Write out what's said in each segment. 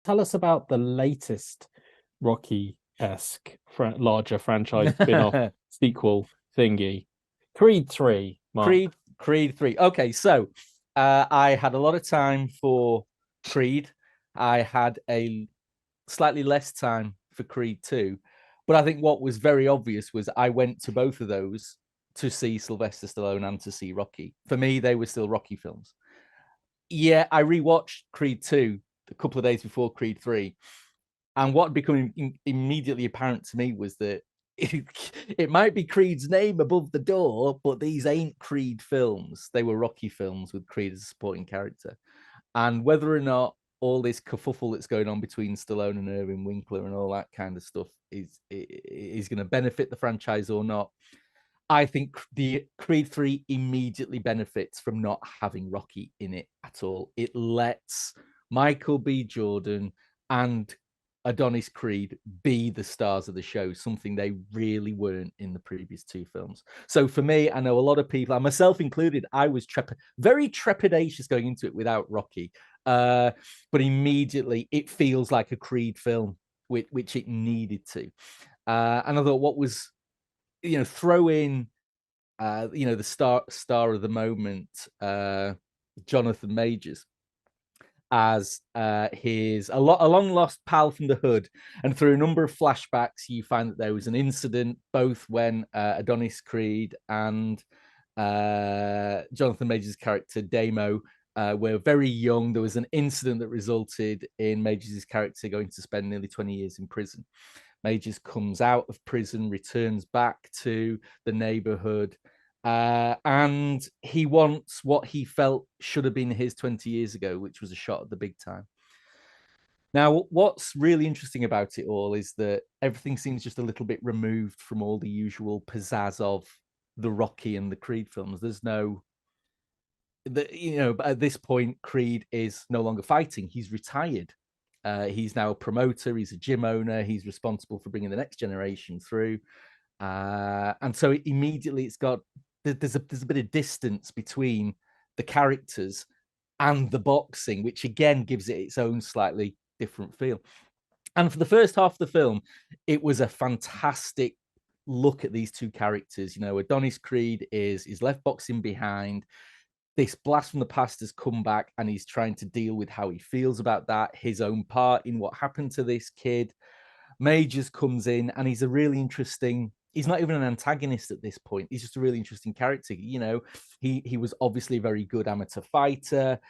Tell us about the latest Rocky-esque larger franchise spin-off sequel thingy. Creed 3, Mark. Creed 3. Okay, so I had a lot of time for Creed. I had a slightly less time for Creed 2. But I think what was very obvious was I went to both of those to see Sylvester Stallone and to see Rocky. For me, they were still Rocky films. Yeah, I rewatched Creed 2 a couple of days before Creed 3. And what became immediately apparent to me was that it might be Creed's name above the door, but these ain't Creed films. They were Rocky films with Creed as a supporting character. And whether or not all this kerfuffle that's going on between Stallone and Irving Winkler and all that kind of stuff is going to benefit the franchise or not, I think the Creed 3 immediately benefits from not having Rocky in it at all. It lets Michael B. Jordan and Adonis Creed be the stars of the show, something they really weren't in the previous two films. So for me, I know a lot of people, and myself included, I was very trepidatious going into it without Rocky. But immediately it feels like a Creed film, which it needed to. And I thought what was, throw in, the star of the moment, Jonathan Majors, as his a long lost pal from the hood. And through a number of flashbacks, you find that there was an incident both when Adonis Creed and Jonathan Majors' character Damo were very young. There was an incident that resulted in Majors' character going to spend nearly 20 years in prison. Majors comes out of prison, returns back to the neighborhood, and he wants what he felt should have been his 20 years ago, which was a shot at the big time. Now, what's really interesting about it all is that everything seems just a little bit removed from all the usual pizzazz of the Rocky and the Creed films. There's no, at this point, Creed is no longer fighting. He's retired. He's now a promoter. He's a gym owner. He's responsible for bringing the next generation through. And so immediately there's a bit of distance between the characters and the boxing, which again gives it its own slightly different feel. And for the first half of the film, it was a fantastic look at these two characters. Adonis Creed is left boxing behind. This blast from the past has come back and he's trying to deal with how he feels about that, his own part in what happened to this kid. Majors comes in and he's a really interesting, he's not even an antagonist at this point. He's just a really interesting character. He was obviously a very good amateur fighter.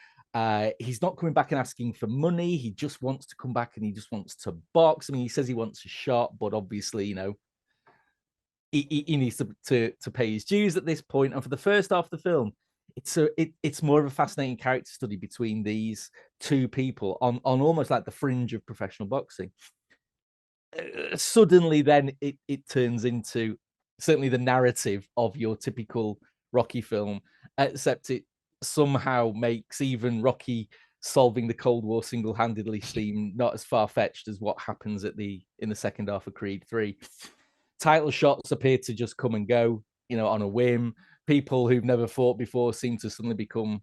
He's not coming back and asking for money. He just wants to come back and he just wants to box. I mean, he says he wants a shot, but obviously, he needs to pay his dues at this point. And for the first half of the film, it's more of a fascinating character study between these two people on almost like the fringe of professional boxing. Suddenly, then it turns into certainly the narrative of your typical Rocky film, except it somehow makes even Rocky solving the Cold War single-handedly seem not as far-fetched as what happens in the second half of Creed 3. Title shots appear to just come and go, on a whim. People who've never fought before seem to suddenly become,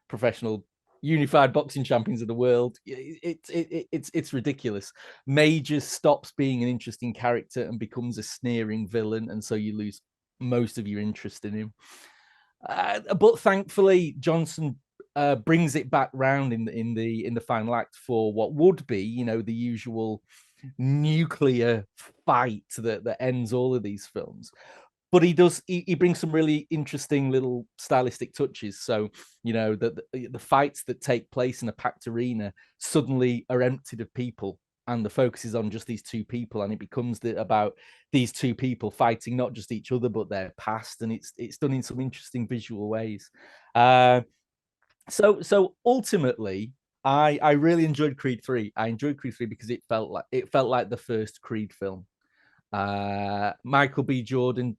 professional unified boxing champions of the world. It's ridiculous. Majors stops being an interesting character and becomes a sneering villain, and so you lose most of your interest in him. But thankfully, Johnson brings it back round in the final act for what would be, the usual nuclear fight that ends all of these films. But he brings some really interesting little stylistic touches. So, the fights that take place in a packed arena suddenly are emptied of people, and the focus is on just these two people, and it becomes about these two people fighting not just each other but their past, and it's done in some interesting visual ways. So ultimately, I really enjoyed Creed 3. I enjoyed Creed 3 because it felt like the first Creed film. Michael B. Jordan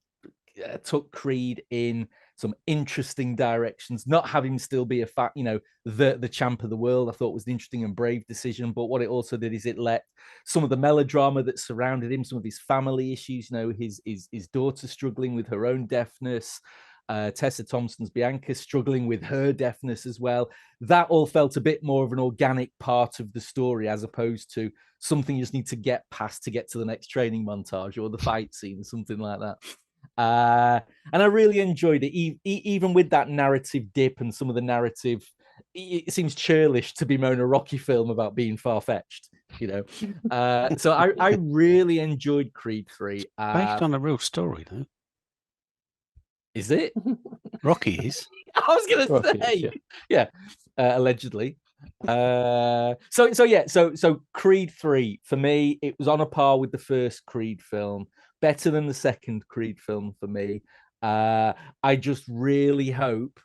took Creed in some interesting directions, not having still be the champ of the world. I thought was an interesting and brave decision. But what it also did is it let some of the melodrama that surrounded him, some of his family issues, his daughter struggling with her own deafness, Tessa Thompson's Bianca struggling with her deafness as well. That all felt a bit more of an organic part of the story as opposed to something you just need to get past to get to the next training montage or the fight scene or something like that. And I really enjoyed it, even with that narrative dip and some of the narrative. It seems churlish to bemoan a Rocky film about being far-fetched, you know. So I really enjoyed Creed 3. Based on a real story, though. Is it? Rocky is. I was going to say, yeah, allegedly. So Creed 3 for me, it was on a par with the first Creed film, better than the second Creed film for me. I just really hope,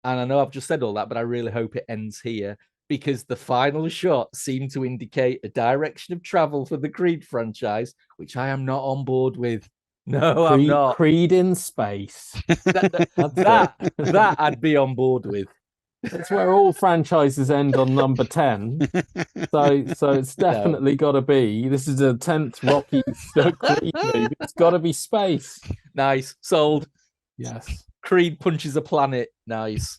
and I know I've just said all that, but I really hope it ends here, because the final shot seemed to indicate a direction of travel for the Creed franchise, which I am not on board with. No, I'm not. Creed in space. That I'd be on board with. That's where all franchises end on number 10. So it's definitely got to be. This is the 10th Rocky Creed movie. It's got to be space. Nice. Sold. Yes. Creed punches a planet. Nice.